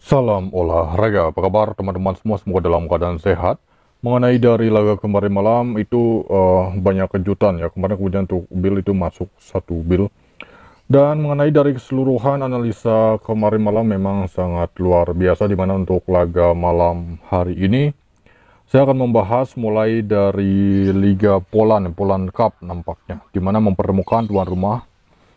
Salam olahraga, apa kabar teman-teman semua? Semoga dalam keadaan sehat. Mengenai dari laga kemarin malam itu banyak kejutan ya. Kemarin kemudian untuk Bill itu masuk satu Bill. Dan mengenai dari keseluruhan analisa kemarin malam memang sangat luar biasa, dimana untuk laga malam hari ini saya akan membahas mulai dari Liga Poland Cup nampaknya, dimana mempertemukan tuan rumah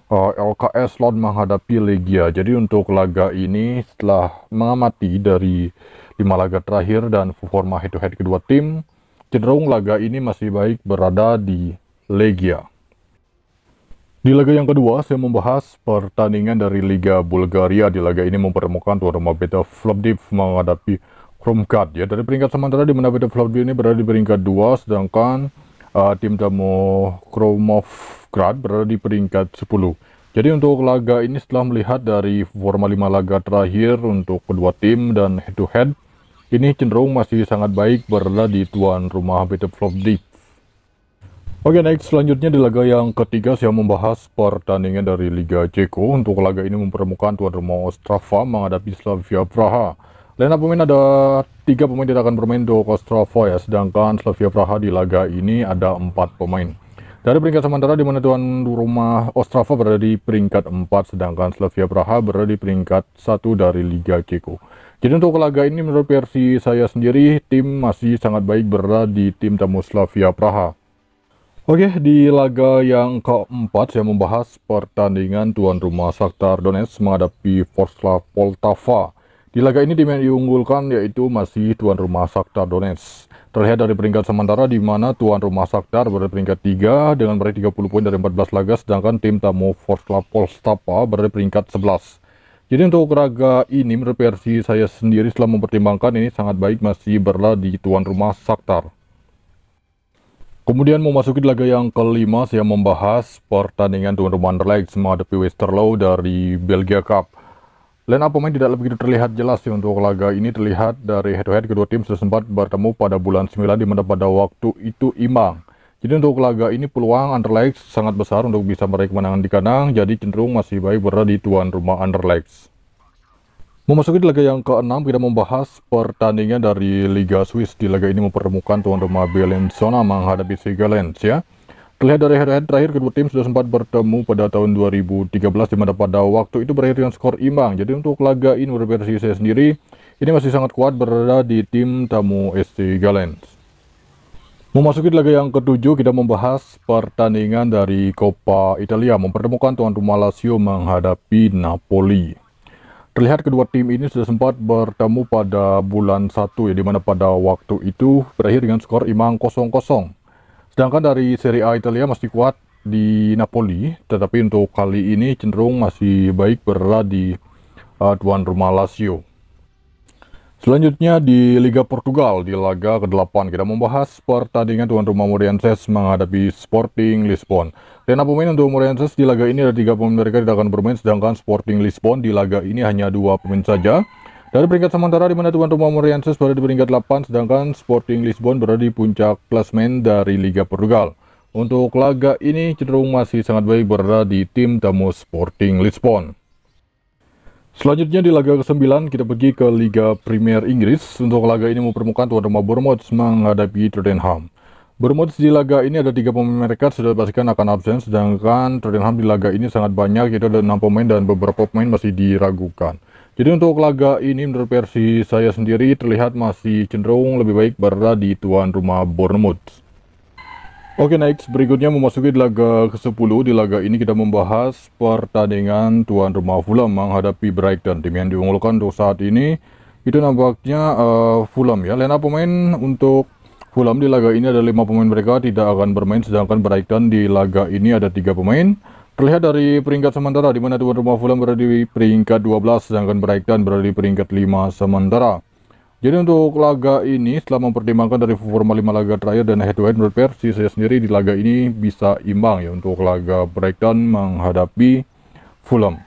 LKS Lod menghadapi Legia. Jadi untuk laga ini setelah mengamati dari 5 laga terakhir dan performa head-to-head kedua tim, cenderung laga ini masih baik berada di Legia. Di laga yang kedua, saya membahas pertandingan dari Liga Bulgaria. Di laga ini mempertemukan tuan rumah Beta Plovdiv menghadapi Kromkat. Ya, dari peringkat sementara di mana Beta Plovdiv ini berada di peringkat 2, sedangkan tim tamu Kromovgrad berada di peringkat 10. Jadi untuk laga ini setelah melihat dari forma 5 laga terakhir untuk kedua tim dan head-to-head, ini cenderung masih sangat baik berada di tuan rumah Beta Plovdiv. Oke, next selanjutnya di laga yang ketiga saya membahas pertandingan dari Liga Ceko. Untuk laga ini mempertemukan tuan rumah Ostrava menghadapi Slavia Praha. Lineup pemain ada 3 pemain tidak akan bermain untuk Ostrava ya, sedangkan Slavia Praha di laga ini ada 4 pemain. Dari peringkat sementara di mana tuan rumah Ostrava berada di peringkat 4, sedangkan Slavia Praha berada di peringkat 1 dari Liga Ceko. Jadi untuk laga ini menurut versi saya sendiri, tim masih sangat baik berada di tim tamu Slavia Praha. Oke, di laga yang keempat saya membahas pertandingan tuan rumah Shakhtar Donetsk menghadapi Ворскла Poltava. Di laga ini tim yang diunggulkan yaitu masih tuan rumah Shakhtar Donetsk. Terlihat dari peringkat sementara di mana tuan rumah Shakhtar berada di peringkat 3 dengan meraih 30 poin dari 14 laga, sedangkan tim tamu Ворскла Poltava berada di peringkat 11. Jadi untuk laga ini menurut versi saya sendiri setelah mempertimbangkan ini sangat baik masih berada di tuan rumah Shakhtar. Kemudian memasuki laga yang kelima, saya membahas pertandingan tuan rumah Anderlecht menghadapi Westerlo dari Belgia Cup. Line up pemain tidak begitu terlihat jelas sih untuk laga ini. Terlihat dari head-to-head kedua tim sudah sempat bertemu pada bulan 9 di mana pada waktu itu imbang. Jadi untuk laga ini peluang Anderlecht sangat besar untuk bisa meraih kemenangan di kandang, jadi cenderung masih baik berada di tuan rumah Anderlecht. Memasuki laga yang ke-6, kita membahas pertandingan dari Liga Swiss. Di laga ini mempertemukan tuan rumah Bellinzona menghadapi Segalenz ya. Terlihat dari head-to-head terakhir kedua tim sudah sempat bertemu pada tahun 2013 di mana pada waktu itu berakhir dengan skor imbang. Jadi untuk laga ini menurut versi saya sendiri, ini masih sangat kuat berada di tim tamu SC Galenz. Memasuki laga yang ke-7, kita membahas pertandingan dari Coppa Italia mempertemukan tuan rumah Lazio menghadapi Napoli. Terlihat kedua tim ini sudah sempat bertemu pada bulan 1 ya, dimana pada waktu itu berakhir dengan skor imbang 0-0. Sedangkan dari Serie A Italia masih kuat di Napoli, tetapi untuk kali ini cenderung masih baik berada di tuan rumah Lazio. Selanjutnya di Liga Portugal, di laga ke-8 kita membahas pertandingan tuan rumah Moreirense menghadapi Sporting Lisbon. Dan pemain untuk Moreirense di laga ini ada 3 pemain mereka tidak akan bermain, sedangkan Sporting Lisbon di laga ini hanya 2 pemain saja. Dari peringkat sementara di mana tuan rumah Moreirense berada di peringkat 8, sedangkan Sporting Lisbon berada di puncak klasemen dari Liga Portugal. Untuk laga ini cenderung masih sangat baik berada di tim tamu Sporting Lisbon. Selanjutnya di laga ke-9 kita pergi ke Liga Premier Inggris. Untuk laga ini mempertemukan tuan rumah Bournemouth menghadapi Tottenham. Bournemouth di laga ini ada 3 pemain mereka sudah dipastikan akan absen, sedangkan Tottenham di laga ini sangat banyak, yaitu ada 6 pemain dan beberapa pemain masih diragukan. Jadi untuk laga ini menurut versi saya sendiri terlihat masih cenderung lebih baik berada di tuan rumah Bournemouth. Oke, next berikutnya memasuki laga ke-10. Di laga ini kita membahas pertandingan tuan rumah Fulham menghadapi Brighton. Tim yang diunggulkan untuk saat ini itu nampaknya Fulham ya. Line up pemain untuk Fulham di laga ini ada 5 pemain mereka tidak akan bermain, sedangkan Brighton di laga ini ada 3 pemain. Terlihat dari peringkat sementara di mana tuan rumah Fulham berada di peringkat 12, sedangkan Brighton berada di peringkat 5 sementara. Jadi untuk laga ini setelah mempertimbangkan dari performa 5 laga terakhir dan head-to-head menurut versi saya sendiri di laga ini bisa imbang ya untuk laga Brighton menghadapi Fulham.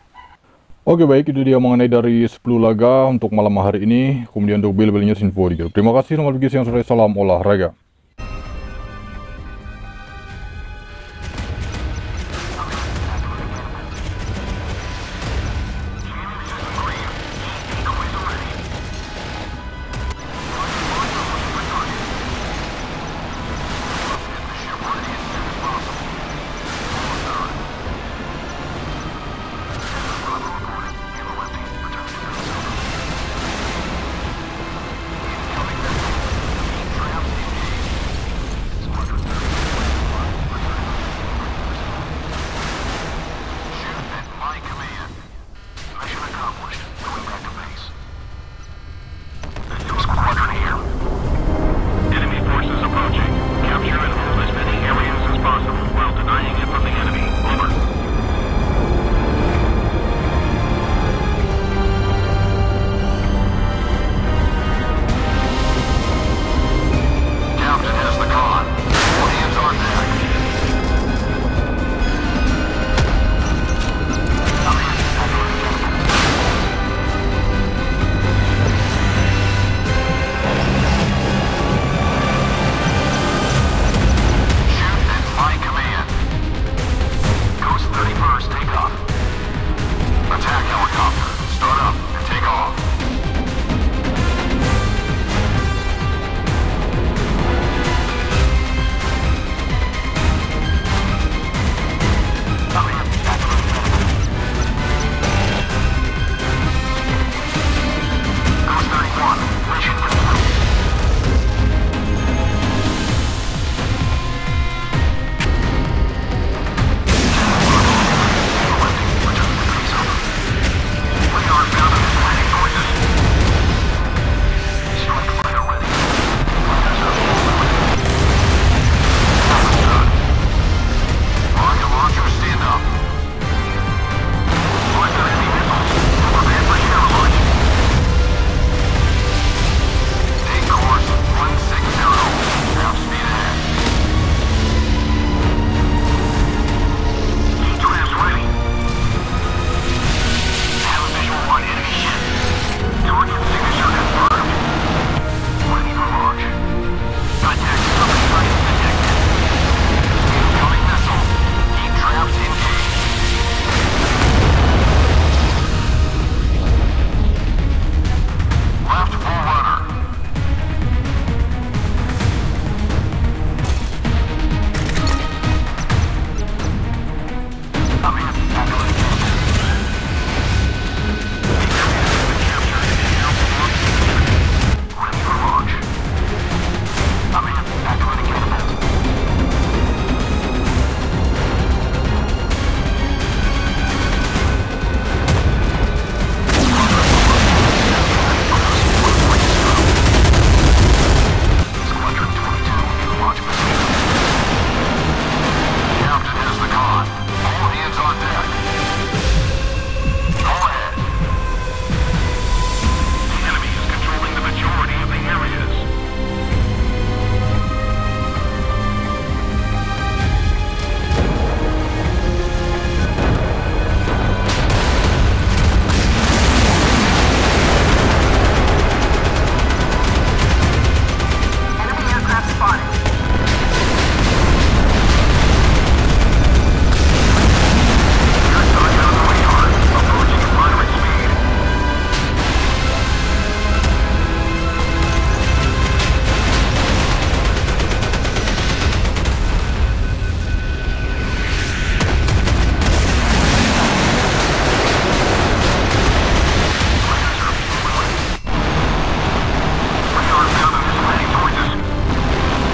Oke, baik, itu dia mengenai dari 10 laga untuk malam hari ini. Kemudian untuk Bill News info di grup. Terima kasih, selamat pagi, siang, sore, salam olahraga.